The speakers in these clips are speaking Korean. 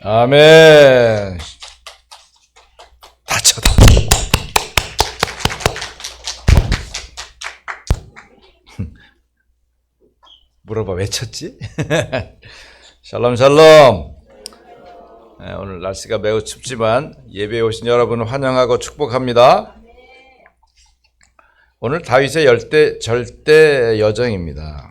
아멘. 다쳐. 물어봐, 왜 쳤지? 샬롬 샬롬. 오늘 날씨가 매우 춥지만 예배에 오신 여러분을 환영하고 축복합니다. 오늘 다윗의 절대 여정입니다.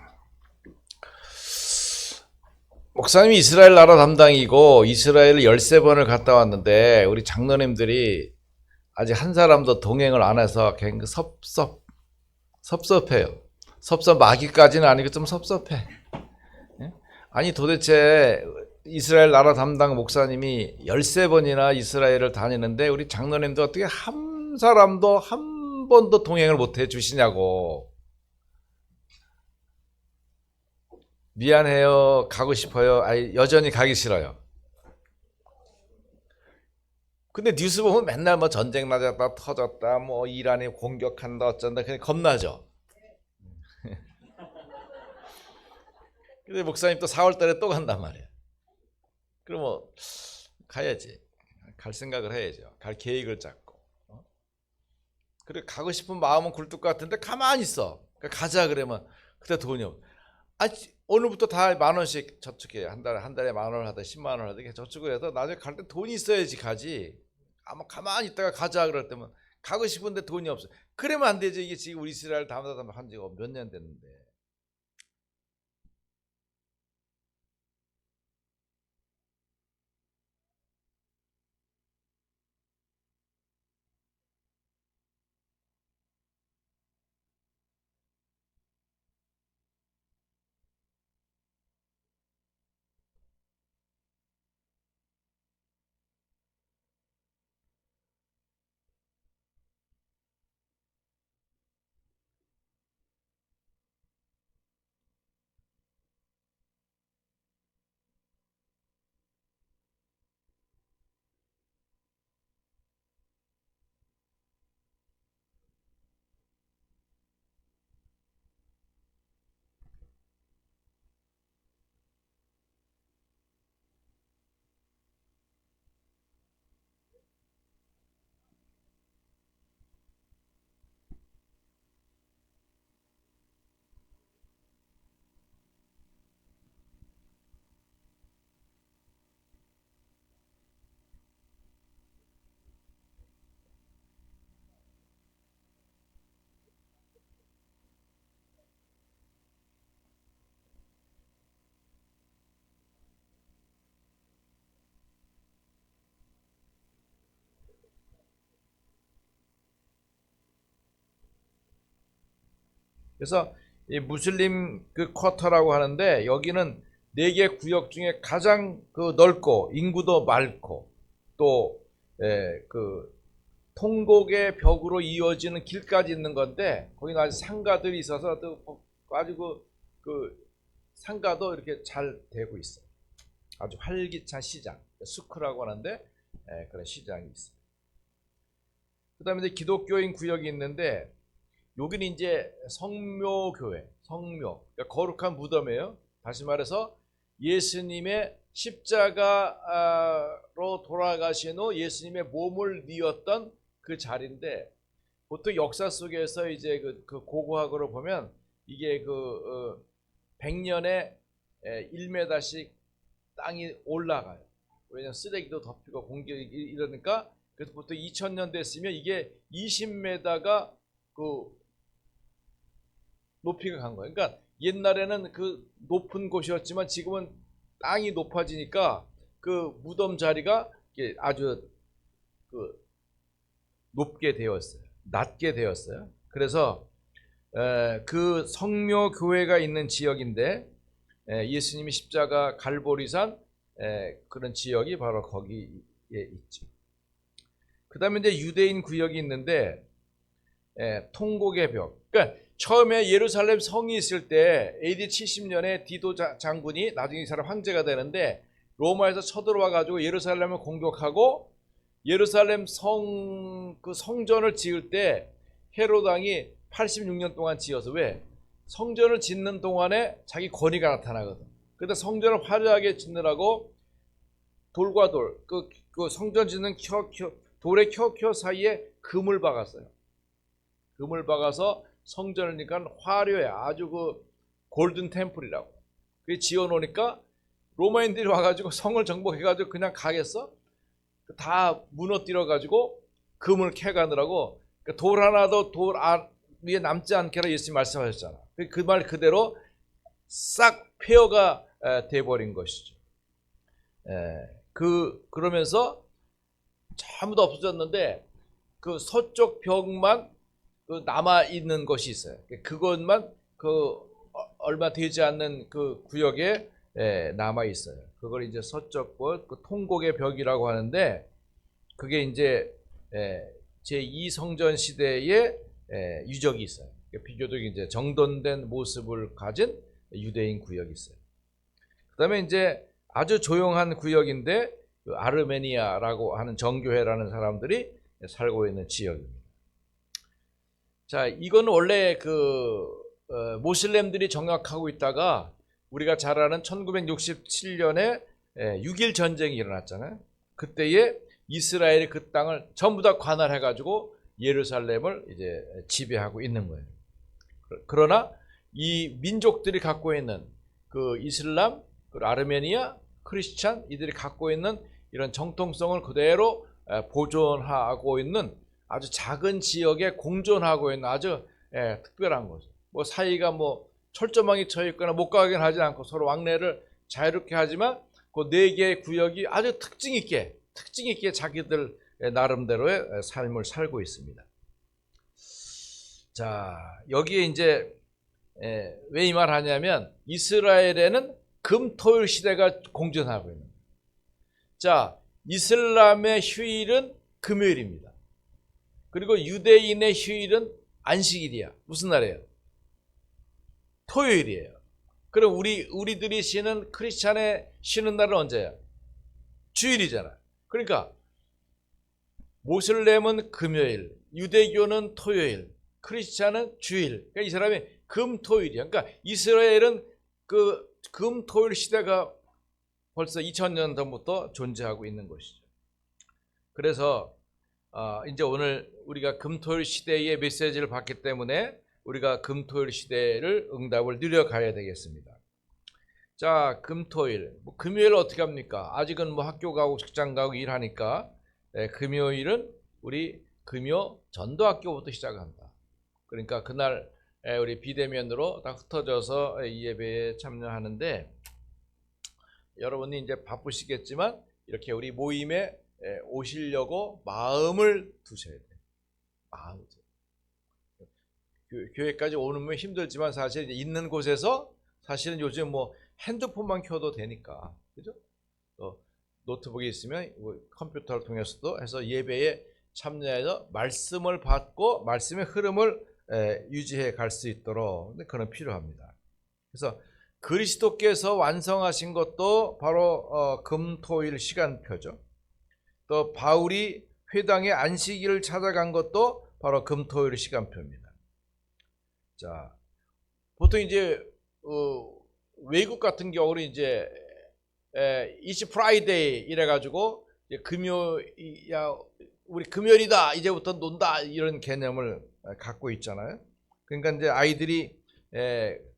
목사님이 이스라엘 나라 담당이고 이스라엘을 13번을 갔다 왔는데 우리 장로님들이 아직 한 사람도 동행을 안 해서 굉장히 섭섭해요. 섭섭하기까지는 아니고 좀 섭섭해. 아니 도대체 이스라엘 나라 담당 목사님이 13번이나 이스라엘을 다니는데 우리 장로님도 어떻게 한 사람도 한 번도 동행을 못 해주시냐고. 미안해요. 가고 싶어요. 여전히 가기 싫어요. 근데 뉴스 보면 맨날 뭐 전쟁 나졌다 터졌다 뭐 이란이 공격한다 어쩐다 그냥 겁나죠. 근데 목사님 또 4월 달에 또 간단 말이에요. 그럼 뭐 가야지. 갈 생각을 해야죠. 갈 계획을 잡고. 그래 가고 싶은 마음은 굴뚝 같은데 가만히 있어. 그러니까 가자 그러면 그때 돈이 없어. 오늘부터 다 10,000원씩 저축해. 한 달에 10,000원 하든 10만 원 하든 저축을 해서 나중에 갈 때 돈이 있어야지 가지. 아마 가만히 있다가 가자 그럴 때면 가고 싶은데 돈이 없어. 그러면 안 되지. 이게 지금 우리 이스라엘 담당 한 지가 몇 년 됐는데. 그래서 이 무슬림 그 쿼터라고 하는데 여기는 4개 구역 중에 가장 그 넓고 인구도 많고 또 그 통곡의 벽으로 이어지는 길까지 있는 건데 거기는 아주 상가들이 있어서 또 아주 그 상가도 이렇게 잘 되고 있어요. 아주 활기찬 시장, 수크라고 하는데 그런 시장이 있어요. 그다음에 이제 기독교인 구역이 있는데 여기는 이제 성묘교회, 성묘, 그러니까 거룩한 무덤이에요. 다시 말해서 예수님의 십자가로 돌아가신 후 예수님의 몸을 뉘었던 그 자리인데 보통 역사 속에서 이제 그 고고학으로 보면 이게 100년에 1m씩 땅이 올라가요. 왜냐면 쓰레기도 덮이고 공격이 이러니까 그래서 보통 2000년 됐으면 이게 20m가 그 높이가 간 거예요. 그러니까 옛날에는 그 높은 곳이었지만 지금은 땅이 높아지니까 그 무덤 자리가 아주 그 높게 되었어요. 낮게 되었어요. 그래서 그 성묘 교회가 있는 지역인데 예수님이 십자가 갈보리산 그런 지역이 바로 거기에 있죠. 그 다음에 이제 유대인 구역이 있는데 통곡의 벽. 그러니까 처음에 예루살렘 성이 있을 때 AD 70년에 디도 장군이 나중에 이 사람 황제가 되는데 로마에서 쳐들어와 가지고 예루살렘을 공격하고 예루살렘 그 성전을 지을 때 헤롯 왕이 86년 동안 지어서 왜? 성전을 짓는 동안에 자기 권위가 나타나거든. 그런데 성전을 화려하게 짓느라고 돌과 돌, 그 성전 짓는 돌의 켜 사이에 금을 박았어요. 금을 박아서 성전이니까 화려해. 아주 그 골든 템플이라고. 그 지어 놓으니까 로마인들이 와가지고 성을 정복해가지고 그냥 가겠어? 다 무너뜨려 가지고 금을 캐가느라고 돌 하나도 돌 위에 남지 않게라 예수님 말씀하셨잖아. 그 말 그대로 싹 폐허가 돼버린 것이죠. 그러면서 전부 다 없어졌는데 그 서쪽 벽만 그 남아 있는 것이 있어요. 그것만 얼마 되지 않는 그 구역에 남아 있어요. 그걸 이제 서쪽 벽, 그 통곡의 벽이라고 하는데 그게 이제 제2성전 시대의 유적이 있어요. 비교적 이제 정돈된 모습을 가진 유대인 구역이 있어요. 그다음에 이제 아주 조용한 구역인데 그 아르메니아라고 하는 정교회라는 사람들이 살고 있는 지역입니다. 자, 이건 원래 모슬렘들이 정착하고 있다가 우리가 잘 아는 1967년에 6.1 전쟁이 일어났잖아요. 그때에 이스라엘이 그 땅을 전부 다 관할해가지고 예루살렘을 이제 지배하고 있는 거예요. 그러나 이 민족들이 갖고 있는 그 이슬람, 그 아르메니아, 크리스찬 이들이 갖고 있는 이런 정통성을 그대로 보존하고 있는 아주 작은 지역에 공존하고 있는 아주 특별한 곳. 뭐 사이가 뭐 철조망이 쳐 있거나 못 가긴 하지 않고 서로 왕래를 자유롭게 하지만 그 네 개의 구역이 아주 특징 있게 자기들 나름대로의 삶을 살고 있습니다. 자, 여기에 이제 왜 이 말 하냐면 이스라엘에는 금토일 시대가 공존하고 있는 거예요. 자, 이슬람의 휴일은 금요일입니다. 그리고 유대인의 휴일은 안식일이야. 무슨 날이에요? 토요일이에요. 그럼 우리들이 쉬는 크리스찬의 쉬는 날은 언제야? 주일이잖아. 그러니까 모슬렘은 금요일, 유대교는 토요일, 크리스찬은 주일. 그러니까 이 사람이 금토일이야. 그러니까 이스라엘은 그 금토일 시대가 벌써 2000년 전부터 존재하고 있는 것이죠. 그래서 이제 오늘 우리가 금토일 시대의 메시지를 받기 때문에 우리가 금토일 시대를 응답을 누려가야 되겠습니다. 자, 금토일, 금요일 어떻게 합니까? 아직은 뭐 학교 가고 직장 가고 일하니까 금요일은 우리 금요 전도학교부터 시작한다. 그러니까 그날 우리 비대면으로 다 흩어져서 이 예배에 참여하는데 여러분이 이제 바쁘시겠지만 이렇게 우리 모임에 오시려고 마음을 두셔야 돼요. 마음을. 교회까지 오면 힘들지만 사실 있는 곳에서 사실은 요즘 뭐 핸드폰만 켜도 되니까, 그죠? 노트북이 있으면 컴퓨터를 통해서도 해서 예배에 참여해서 말씀을 받고 말씀의 흐름을 유지해 갈 수 있도록 그런 필요합니다. 그래서 그리스도께서 완성하신 것도 바로 금토일 시간표죠. 또 바울이 회당의 안식일을 찾아간 것도 바로 금토일 시간표입니다. 자, 보통 이제 외국 같은 경우는 이제 It's Friday 이래가지고 금요일이야, 우리 금요일이다, 이제부터 논다, 이런 개념을 갖고 있잖아요. 그러니까 이제 아이들이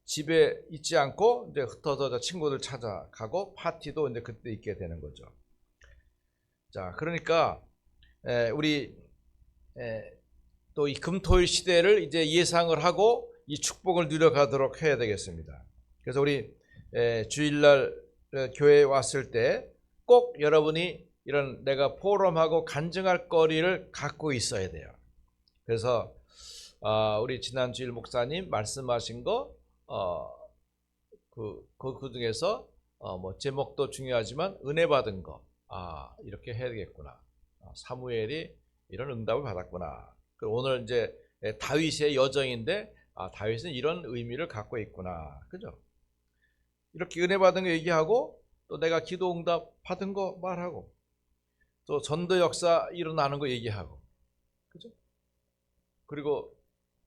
집에 있지 않고 이제 흩어져 친구들 찾아가고 파티도 이제 그때 있게 되는 거죠. 자, 그러니까 우리 또 이 금토일 시대를 이제 예상을 하고 이 축복을 누려가도록 해야 되겠습니다. 그래서 우리 주일날 교회에 왔을 때 꼭 여러분이 이런 내가 포럼하고 간증할 거리를 갖고 있어야 돼요. 그래서 우리 지난 주일 목사님 말씀하신 거 그 중에서 뭐 제목도 중요하지만 은혜 받은 거 이렇게 해야 되겠구나. 사무엘이 이런 응답을 받았구나. 오늘 이제 다윗의 여정인데 다윗은 이런 의미를 갖고 있구나. 그죠? 이렇게 은혜 받은 거 얘기하고 또 내가 기도 응답 받은 거 말하고 또 전도 역사 일어나는 거 얘기하고, 그죠? 그리고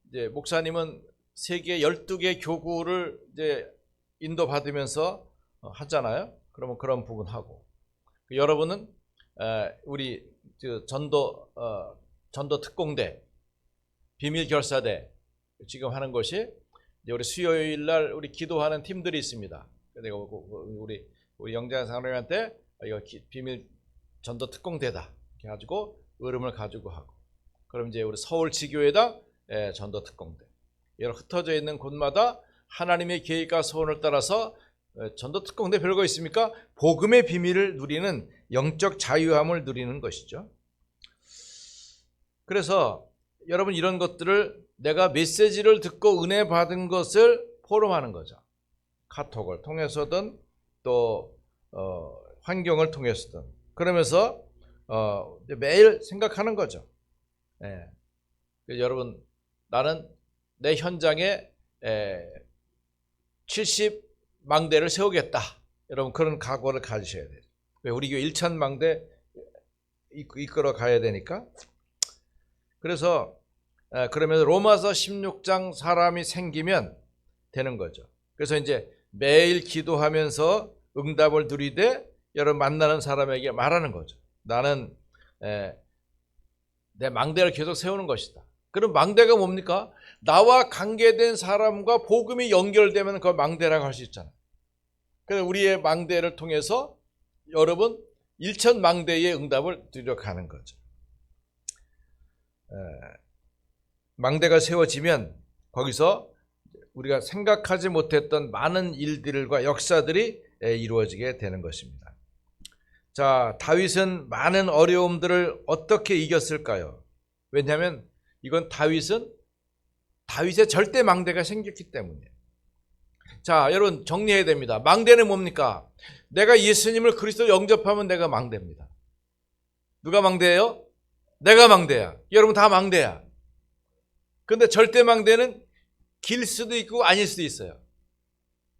이제 목사님은 세계 12개 교구를 이제 인도 받으면서 하잖아요. 그러면 그런 부분 하고 여러분은 우리 전도 특공대, 비밀 결사대 지금 하는 것이 이제 우리 수요일 날 우리 기도하는 팀들이 있습니다. 내가 우리 영장 사람한테 이거 비밀 전도 특공대다 이렇게 가지고 으름을 가지고 하고, 그럼 이제 우리 서울 지교회당 전도 특공대, 이런 흩어져 있는 곳마다 하나님의 계획과 소원을 따라서 전도 특공대 별거 있습니까? 복음의 비밀을 누리는 영적 자유함을 누리는 것이죠. 그래서 여러분, 이런 것들을 내가 메시지를 듣고 은혜 받은 것을 포럼하는 거죠. 카톡을 통해서든 또 환경을 통해서든. 그러면서 매일 생각하는 거죠. 여러분, 나는 내 현장에 70망대를 세우겠다. 여러분, 그런 각오를 가지셔야 돼요. 왜? 우리 교회 1,000망대 이끌어 가야 되니까. 그래서 그러면 로마서 16장 사람이 생기면 되는 거죠. 그래서 이제 매일 기도하면서 응답을 누리되 여러분 만나는 사람에게 말하는 거죠. 나는 내 망대를 계속 세우는 것이다. 그럼 망대가 뭡니까? 나와 관계된 사람과 복음이 연결되면 그 망대라고 할 수 있잖아요. 그래서 우리의 망대를 통해서 여러분 1,000망대의 응답을 누려가는 거죠. 망대가 세워지면 거기서 우리가 생각하지 못했던 많은 일들과 역사들이 이루어지게 되는 것입니다. 자, 다윗은 많은 어려움들을 어떻게 이겼을까요? 왜냐하면 이건 다윗의 절대 망대가 생겼기 때문이에요. 자, 여러분 정리해야 됩니다. 망대는 뭡니까? 내가 예수님을 그리스도 영접하면 내가 망대입니다. 누가 망대예요? 내가 망대야. 여러분 다 망대야. 근데 절대 망대는 길 수도 있고 아닐 수도 있어요.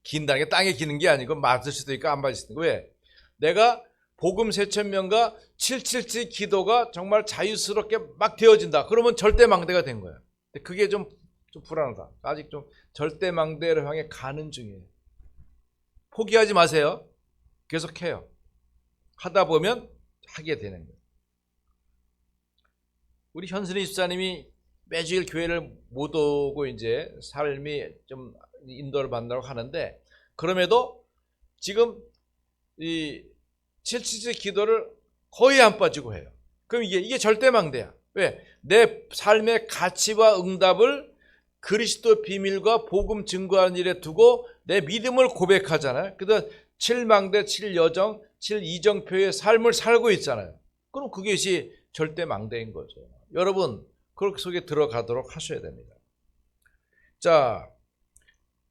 긴다는 게 땅에 기는 게 아니고 맞을 수도 있고 안 맞을 수도 있고. 왜? 내가 복음 4,000명과 777 기도가 정말 자유스럽게 막 되어진다. 그러면 절대 망대가 된 거야. 근데 그게 좀 불안하다. 아직 좀 절대 망대를 향해 가는 중이에요. 포기하지 마세요. 계속해요. 하다 보면 하게 되는 거예요. 우리 현순이 집사님이 매주일 교회를 못 오고 이제 삶이 좀 인도를 받는다고 하는데, 그럼에도 지금 이 777 기도를 거의 안 빠지고 해요. 그럼 이게 절대망대야. 왜? 내 삶의 가치와 응답을 그리스도 비밀과 복음 증거하는 일에 두고 내 믿음을 고백하잖아요. 그래서 7망대, 7여정, 7이정표의 삶을 살고 있잖아요. 그럼 그것이 절대망대인 거죠. 여러분, 그 속에 들어가도록 하셔야 됩니다. 자,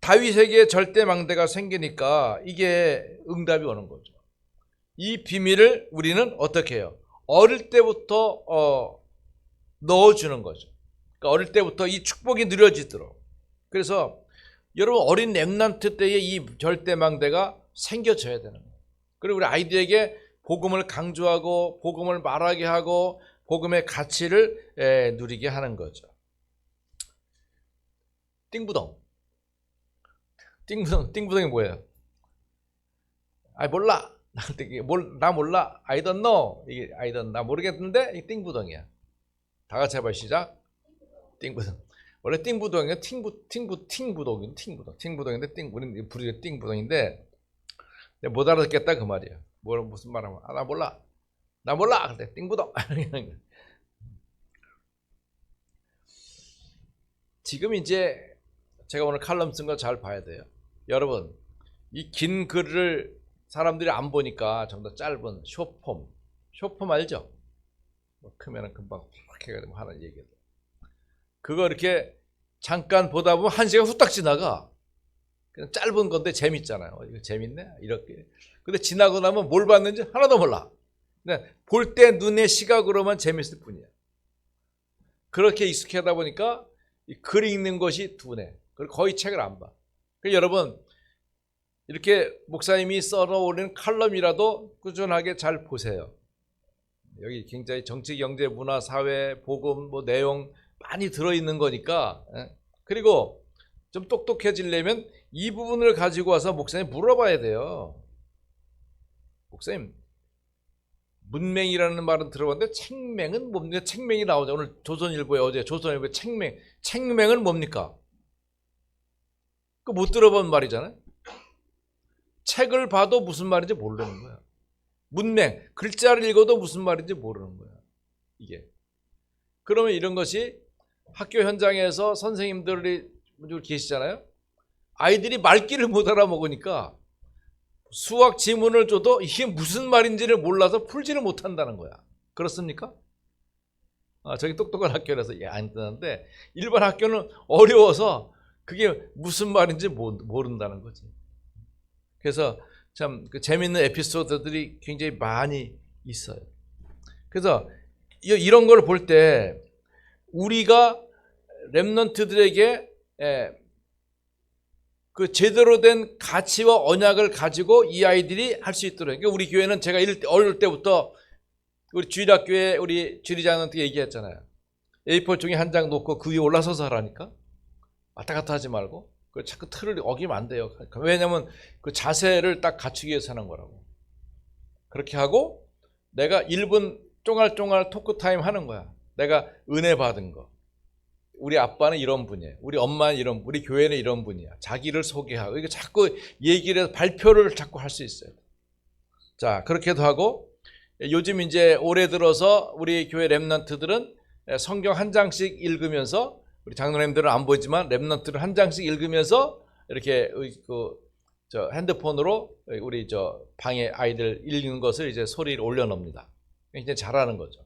다윗에게 절대망대가 생기니까 이게 응답이 오는 거죠. 이 비밀을 우리는 어떻게 해요? 어릴 때부터 넣어주는 거죠. 그러니까 어릴 때부터 이 축복이 누려지도록. 그래서 여러분 어린 렘넌트 때에 이 절대망대가 생겨져야 되는 거예요. 그리고 우리 아이들에게 복음을 강조하고 복음을 말하게 하고 복음의 가치를 누리게 하는 거죠. 띵부동이 뭐예요? 몰라. 나 몰라. I don't know. 이게 I don't, 나 모르겠는데 이 띵부동이야. 다 같이 해봐. 시작. 띵부동. 원래 띵부동이에요. 팅부동인데 우리는 부르게 띵부동인데 못 알아듣겠다 그 말이야. 무슨 말하면 나 몰라. 나 몰라. 근데 띵부동. 지금 이제 제가 오늘 칼럼 쓴 거 잘 봐야 돼요. 여러분, 이 긴 글을 사람들이 안 보니까 좀 더 짧은 쇼폼 알죠? 크면은 금방 확 해가지고 하는 얘기들. 그거 이렇게 잠깐 보다 보면 1시간 후딱 지나가. 그냥 짧은 건데 재밌잖아요. 이거 재밌네? 이렇게. 근데 지나고 나면 뭘 봤는지 하나도 몰라. 볼 때 눈의 시각으로만 재밌을 뿐이야. 그렇게 익숙하다 보니까 이 글 읽는 것이 둔해. 그리고 거의 책을 안 봐. 그래서 여러분, 이렇게 목사님이 썰어 올리는 칼럼이라도 꾸준하게 잘 보세요. 여기 굉장히 정치, 경제, 문화, 사회, 복음, 내용 많이 들어있는 거니까. 그리고 좀 똑똑해지려면 이 부분을 가지고 와서 목사님 물어봐야 돼요. 목사님, 문맹이라는 말은 들어봤는데 책맹은 뭡니까? 책맹이 나오죠. 오늘 조선일보에 어제 조선일보에 책맹은 뭡니까? 그 못 들어본 말이잖아요. 책을 봐도 무슨 말인지 모르는 거야. 문맹, 글자를 읽어도 무슨 말인지 모르는 거야. 이게. 그러면 이런 것이 학교 현장에서 선생님들이 계시잖아요. 아이들이 말귀를 못 알아먹으니까 수학 지문을 줘도 이게 무슨 말인지를 몰라서 풀지를 못한다는 거야. 그렇습니까? 저기 똑똑한 학교라서 안 뜨는데 일반 학교는 어려워서 그게 무슨 말인지 모른다는 거지. 그래서 참 재밌는 에피소드들이 굉장히 많이 있어요. 그래서 이런 걸 볼 때 우리가 렘넌트들에게 그 제대로 된 가치와 언약을 가지고 이 아이들이 할 수 있도록. 그러니까 우리 교회는 제가 어릴 때부터 우리 주일학교에 우리 주리장한테 얘기했잖아요. A4 종이 한 장 놓고 그 위에 올라서서 하라니까. 왔다 갔다 하지 말고. 그 자꾸 틀을 어기면 안 돼요. 왜냐면 그 자세를 딱 갖추기 위해서 하는 거라고. 그렇게 하고 내가 1분 쫑알쫑알 토크타임 하는 거야. 내가 은혜 받은 거. 우리 아빠는 이런 분이에요. 우리 엄마는 이런, 우리 교회는 이런 분이야. 자기를 소개하고 이게 자꾸 얘기를 해서 발표를 자꾸 할 수 있어요. 자, 그렇게도 하고 요즘 이제 올해 들어서 우리 교회 렘넌트들은 성경 한 장씩 읽으면서 우리 장로님들은 안 보이지만 렘넌트를 한 장씩 읽으면서 이렇게 저 핸드폰으로 우리 저 방에 아이들 읽는 것을 이제 소리를 올려놓습니다. 굉장히 잘하는 거죠.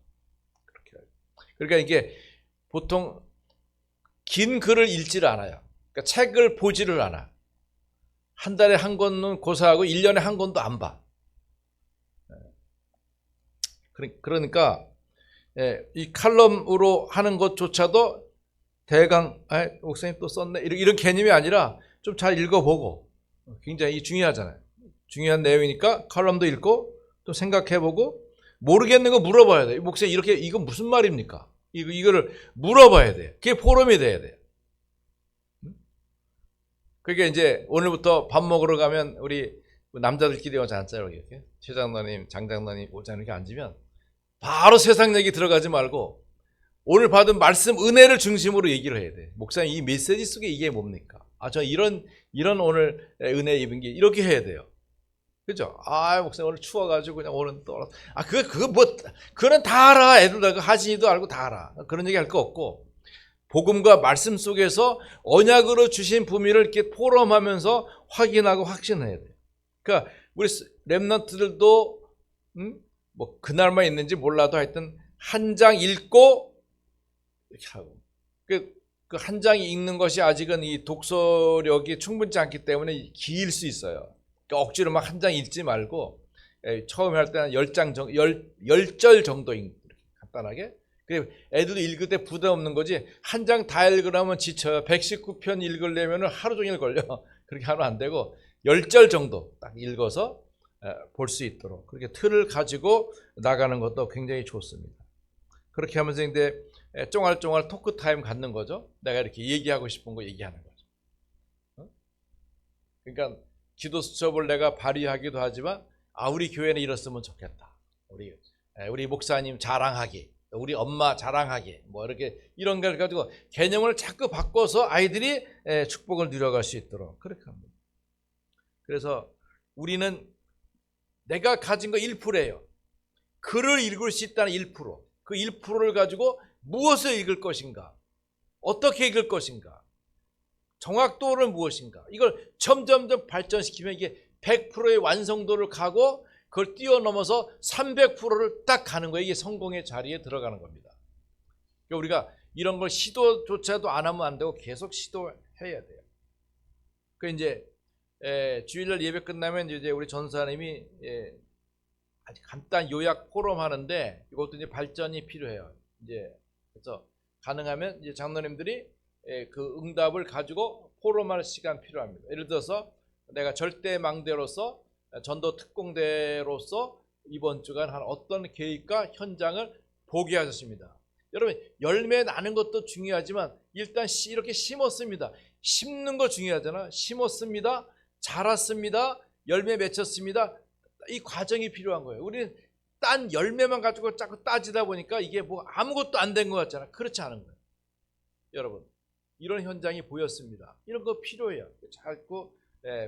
그렇게. 그러니까 이게 보통 긴 글을 읽지를 않아요. 그러니까 책을 보지를 않아. 한 달에 한 권은 고사하고 1년에 한 권도 안 봐. 그러니까 이 칼럼으로 하는 것조차도 대강 목사님 또 썼네 이런 개념이 아니라 좀 잘 읽어보고 굉장히 중요하잖아요. 중요한 내용이니까 칼럼도 읽고 또 생각해보고 모르겠는 거 물어봐야 돼요. 목사님 이렇게 이거 무슨 말입니까? 이거를 물어봐야 돼요. 그게 포럼이 돼야 돼요. 그러니까 이제 오늘부터 밥 먹으러 가면 우리 남자들끼리 오지 않잖아요. 이렇게 최 장로님, 장 장로님, 오장 이렇게 앉으면 바로 세상 얘기 들어가지 말고 오늘 받은 말씀 은혜를 중심으로 얘기를 해야 돼. 목사님 이 메시지 속에 이게 뭡니까? 저 이런 오늘 은혜 입은 게 이렇게 해야 돼요. 그죠? 목사님 오늘 추워가지고 그냥 오늘 또 그거는 다 알아. 애들 하진이도 알고 다 알아. 그런 얘기 할 거 없고 복음과 말씀 속에서 언약으로 주신 부미를 이렇게 포럼하면서 확인하고 확신해야 돼. 그러니까 우리 렘넌트들도 뭐 그날만 있는지 몰라도 하여튼 한 장 읽고 이렇게 하고 그 한 장 읽는 것이 아직은 이 독서력이 충분치 않기 때문에 길 수 있어요. 그러니까 억지로 막 한 장 읽지 말고 처음에 할 때는 10장 정도, 10절 정도 간단하게. 애들도 읽을 때 부담 없는 거지 한 장 다 읽으려면 지쳐요. 119편 읽으려면 하루 종일 걸려. 그렇게 하면 안 되고 10절 정도 딱 읽어서 볼 수 있도록 그렇게 틀을 가지고 나가는 것도 굉장히 좋습니다. 그렇게 하면서 이제 쫑알쫑알 토크 타임 갖는 거죠. 내가 이렇게 얘기하고 싶은 거 얘기하는 거죠. 그러니까 기도 수첩을 내가 발휘하기도 하지만 우리 교회는 이랬으면 좋겠다. 우리 목사님 자랑하기, 우리 엄마 자랑하기, 뭐 이렇게 이런 걸 가지고 개념을 자꾸 바꿔서 아이들이 축복을 누려갈 수 있도록 그렇게 합니다. 그래서 우리는 내가 가진 거 1%예요. 글을 읽을 수 있다는 1%. 그 1%를 가지고 무엇을 읽을 것인가? 어떻게 읽을 것인가? 정확도는 무엇인가? 이걸 점점점 발전시키면 이게 100%의 완성도를 가고 그걸 뛰어넘어서 300%를 딱 가는 거예요. 이게 성공의 자리에 들어가는 겁니다. 그러니까 우리가 이런 걸 시도조차도 안 하면 안 되고 계속 시도해야 돼요. 그 이제 주일날 예배 끝나면 이제 우리 전사님이 아주 간단 요약 포럼 하는데 이것도 이제 발전이 필요해요. 이제 그래서 가능하면 이제 장로님들이 그 응답을 가지고 포럼할 시간 필요합니다. 예를 들어서 내가 절대망대로서 전도 특공대로서 이번 주간 한 어떤 계획과 현장을 보게 하셨습니다. 여러분 열매 나는 것도 중요하지만 일단 이렇게 심었습니다. 심는 거 중요하잖아. 심었습니다. 자랐습니다. 열매 맺혔습니다. 이 과정이 필요한 거예요. 우리는 딴 열매만 가지고 자꾸 따지다 보니까 이게 뭐 아무것도 안 된 것 같잖아. 그렇지 않은 거예요. 여러분, 이런 현장이 보였습니다. 이런 거 필요해요. 자꾸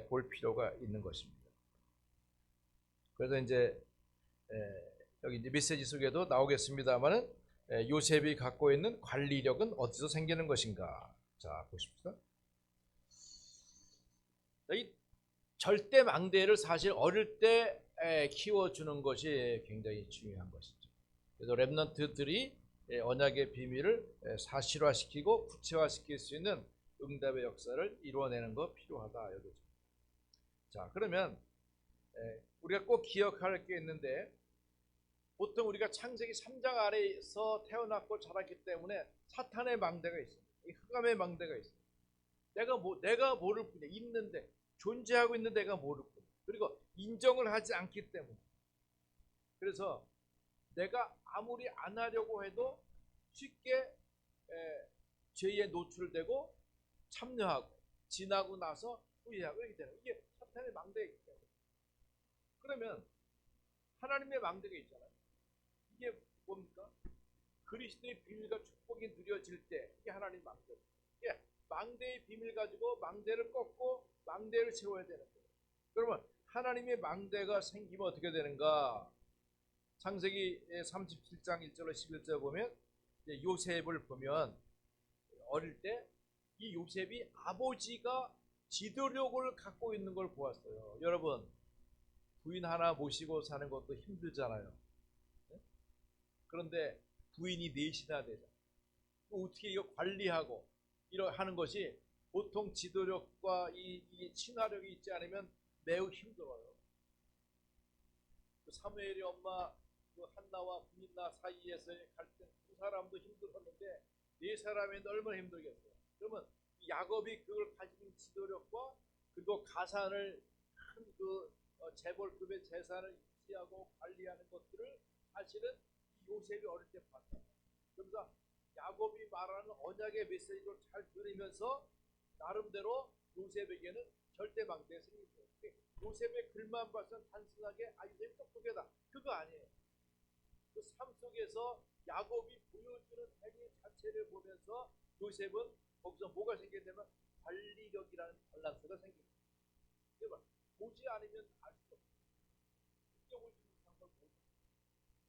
볼 필요가 있는 것입니다. 그래서 이제 여기 이제 메시지 속에도 나오겠습니다만은 요셉이 갖고 있는 관리력은 어디서 생기는 것인가? 자, 보십시오. 이 절대 망대를 사실 어릴 때 키워주는 것이 굉장히 중요한 것이죠. 그래서 렘넌트들이 언약의 비밀을 사실화시키고 구체화시킬 수 있는 응답의 역사를 이루어내는 거 필요하다. 여기죠. 자, 그러면 우리가 꼭 기억할 게 있는데, 보통 우리가 창세기 3장 아래에서 태어났고 자랐기 때문에 사탄의 망대가 있습니다. 흑암의 망대가 있습니다. 내가 모를 뿐이야. 있는데, 존재하고 있는 내가 모를 뿐이야. 그리고 인정을 하지 않기 때문에. 그래서 내가 아무리 안 하려고 해도 쉽게 죄에 노출되고 참여하고 지나고 나서 후회하고 이렇게 되는, 이게 사탄의 망대이기 때문에. 그러면 하나님의 망대가 있잖아요. 이게 뭡니까? 그리스도의 비밀과 축복이 누려질 때 이게 하나님 망대. 이게 망대의 비밀 가지고 망대를 꺾고 망대를 세워야 되는 거예요. 그러면 하나님의 망대가 생기면 어떻게 되는가? 창세기 37장 1절로 11절 보면 요셉을 보면 어릴 때 이 요셉이 아버지가 지도력을 갖고 있는 걸 보았어요. 여러분, 부인 하나 모시고 사는 것도 힘들잖아요. 그런데 부인이 넷이나 되잖아요. 어떻게 이거 관리하고 하는 것이 보통 지도력과 이 친화력이 있지 않으면 매우 힘들어요. 사무엘이 엄마 한나와 분인나 사이에서의 갈등, 두 사람도 힘들었는데 네 사람이 얼마나 힘들겠어요. 그러면 야곱이 그걸 가진 지도력과 그리고 가산을 큰 재벌급의 재산을 유지하고 관리하는 것들을 사실은 요셉이 어릴 때 봤다. 그러면서 야곱이 말하는 언약의 메시지를 잘 들으면서 나름대로 요셉에게는 절대 망대가 생겼어요. 요셉의 글만 봐서는 단순하게 요셉이 똑똑하다, 그거 아니에요. 그 삶 속에서 야곱이 보여주는 행위 자체를 보면서 요셉은 거기서 뭐가 생기냐면 관리력이라는 밸런스가 생깁니다. 그러니까 보지 않으면 알 수 없어요. 느껴보지 못한 걸 보죠.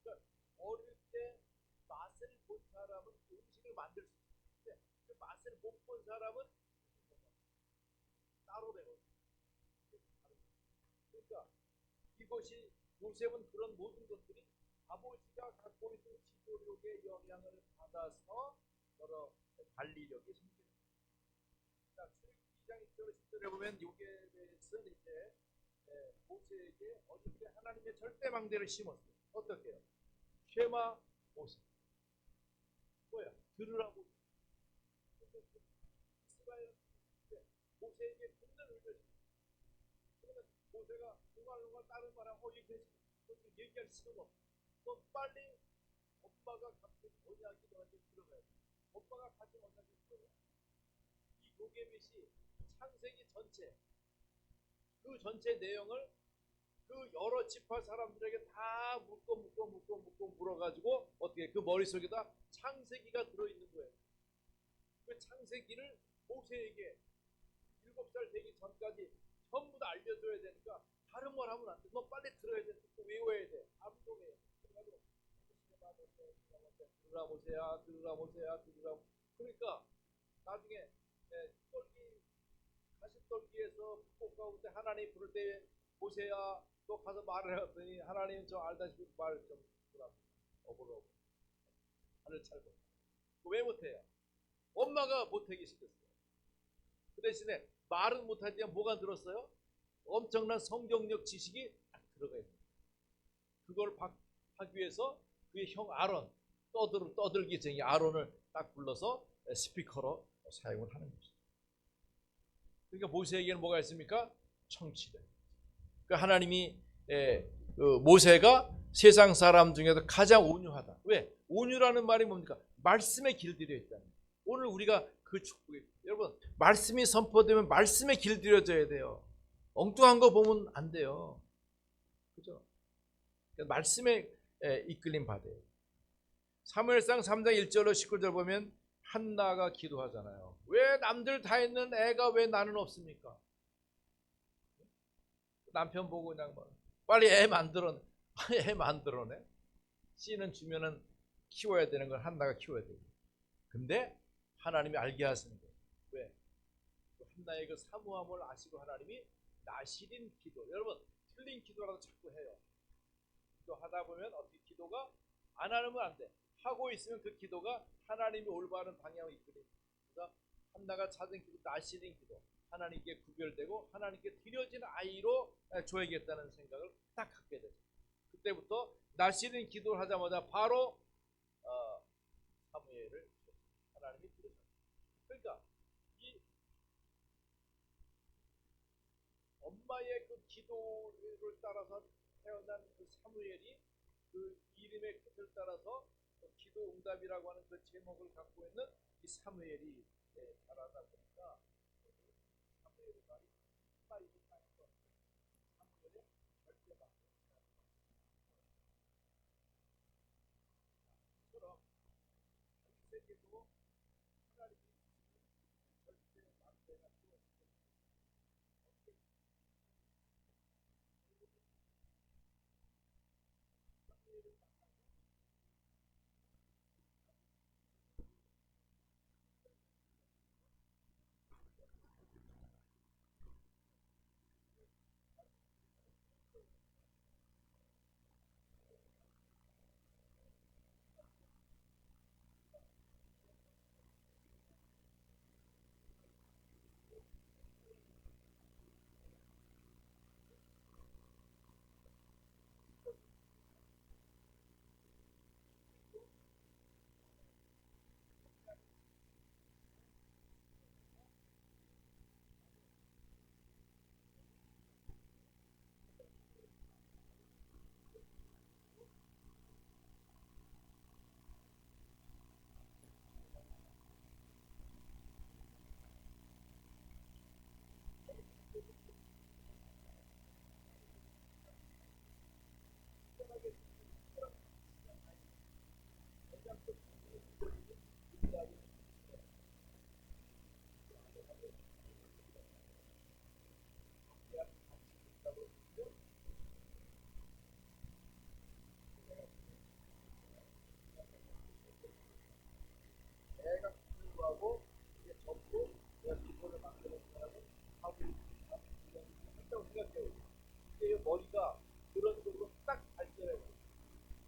그러니까 어릴 때 맛을 본 사람은 음식을 만들 수 있는데 그 맛을 못 본 사람은 따로 배워요. 그러니까 이것이 요셉은 그런 모든 것들이 아버지가 갖고 있는 지도력의 영향을 받아서 여러 관리력이 생깁니다. 자, 출애굽기 2장 1절 10절에 보면 요셉은 이제 모세에게 어릴 때 하나님의 절대 망대를 심었어요. 어떻게 해요? 쉐마 모세. 뭐야? 들으라 모세. 이스라엘은 모세에게 듣는 의견이. 그러면 모세가 웅알웅알 다른 말하고 얘기할 수는 없어. 너 빨리 엄마가 갖고 언약이 너한테 들어가야 돼. 엄마가 가진 언약이 들어가야 돼. 이 요게벳이 창세기 전체, 그 전체 내용을 그 여러 지파 사람들에게 다 묶어 물어가지고 어떻게 그 머릿속에다 창세기가 들어있는 거예요. 그 창세기를 모세에게 7살 되기 전까지 전부 다 알려줘야 되니까 다른 말 하면 안 돼. 너 빨리 들어야 돼. 듣고 외워야 돼. 암송해야 돼. 그래가지고 들으라 모세야, 들으라 모세야, 들으라. 그러니까 나중에 가시떨기에서 북곡 가운데 하나님 부를 때 모세야 너 가서 말을 했더니 하나님 저 알다시피 말 좀 들으라. 어버러 하늘 찰고. 왜 못해요? 엄마가 못하게 시켰어요. 그 대신에 말은 못하지만 뭐가 들었어요? 엄청난 성경력 지식이 딱 들어가 있어요. 그걸 하기 위해서 그의 형 아론, 떠들기쟁이 아론을 딱 불러서 스피커로 사용을 하는 거죠. 그러니까 모세에게는 뭐가 있습니까? 청취자. 그러니까 하나님이 모세가 세상 사람 중에서 가장 온유하다. 왜? 온유라는 말이 뭡니까? 말씀에 길들여 있다는. 오늘 우리가 그 축복이, 여러분 말씀이 선포되면 말씀에 길들여져야 돼요. 엉뚱한 거 보면 안 돼요. 그죠? 말씀에 이끌림 받아요. 사무엘상 3장 1절로 19절 보면 한나가 기도하잖아요. 왜 남들 다 있는 애가 왜 나는 없습니까? 남편 보고 그냥 뭐 빨리 애 만들어내. 애 만들어내. 씨는 주면은 키워야 되는 걸 한나가 키워야 돼요. 근데 하나님이 알게 하시는 거예요. 왜? 한나의 그 사모함을 아시고 하나님이 나시린 기도. 여러분 틀린 기도라도 자꾸 해요. 기도하다 보면 어떻게 기도가 안 하면 안 돼. 하고 있으면 그 기도가 하나님이 올바른 방향을 이끌어요. 그래서 한나가 찾은 기도, 나시린 기도, 하나님께 구별되고 하나님께 드려진 아이로 줘야겠다는 생각을 딱 갖게 되죠. 그때부터 나시린 기도를 하자마자 바로 사무엘을 하나님이 부르셨어요. 그러니까 이 엄마의 그 기도를 따라서 태어난 그 사무엘이 그 이름의 끝을 따라서 기도 응답이라고 하는 그 제목을 갖고 있는 이 사무엘이 자라다 보니까 사무엘의 말이 빨리 나서 사무엘의 절대 방법처럼 세계도 하나님이 절대 방법을 애가 공부하고 이게 전부 내가 기도를 만들었다고 하고 한다고 생각해요. 이게 머리가 그런 쪽으로 딱 발전해요.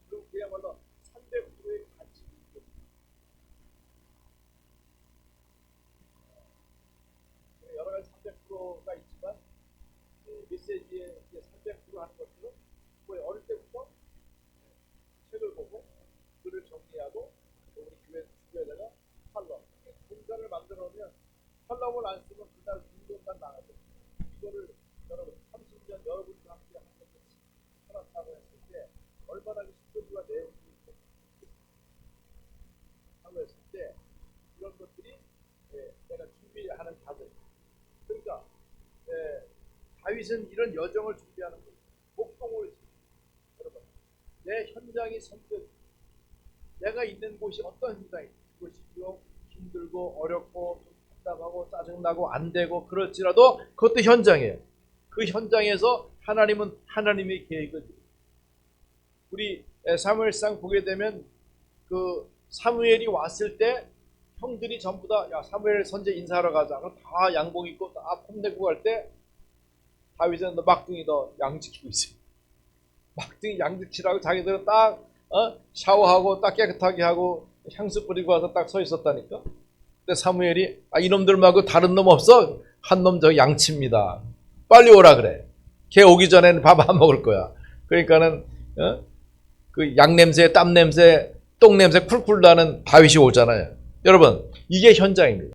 그럼 그야말로 300%의 가치가 있거든요. 여러 가지 300%가 있지만 메시지에 300% 하는 것들은 거의 어릴 때부터 책을 보고 글을 정리하고 우리 교회 주변에다가 칼럼 공간을 만들어 놓으면 칼럼을 안 쓰면 그날 운동만 나가죠. 이거를 여러분 30년 여러분과 함께 하는 것을 살았다고 했을 때 얼마나 스토리가 내용이 하고 했을 때 이런 것들이 내가 준비하는 과정. 그러니까 다윗은 이런 여정을 준비하는 거예요. 목동을 여러분 내 현장이 선택. 내가 있는 곳이 어떤 현장이 그것이 비록 힘들고 어렵고 좀 답답하고 짜증나고 안 되고 그럴지라도 그것도 현장이에요. 그 현장에서 하나님은 하나님의 계획을 우리 사무엘상 보게 되면 그 사무엘이 왔을 때 형들이 전부 다 야 사무엘 선제 인사하러 가자. 그럼 다 양복 입고 다 폼내고 갈 때 다윗은 너 막둥이 너 양 지키고 있어요. 막둥이 양 지키라고 자기들은 딱 샤워하고 딱 깨끗하게 하고 향수 뿌리고 와서 딱 서 있었다니까. 근데 사무엘이 이놈들 말고 다른 놈 없어? 한 놈 저 양치입니다. 빨리 오라 그래. 걔 오기 전에는 밥 안 먹을 거야. 그러니까는 그 양 냄새, 땀 냄새, 똥 냄새 쿨쿨 나는 다윗이 오잖아요. 여러분 이게 현장입니다.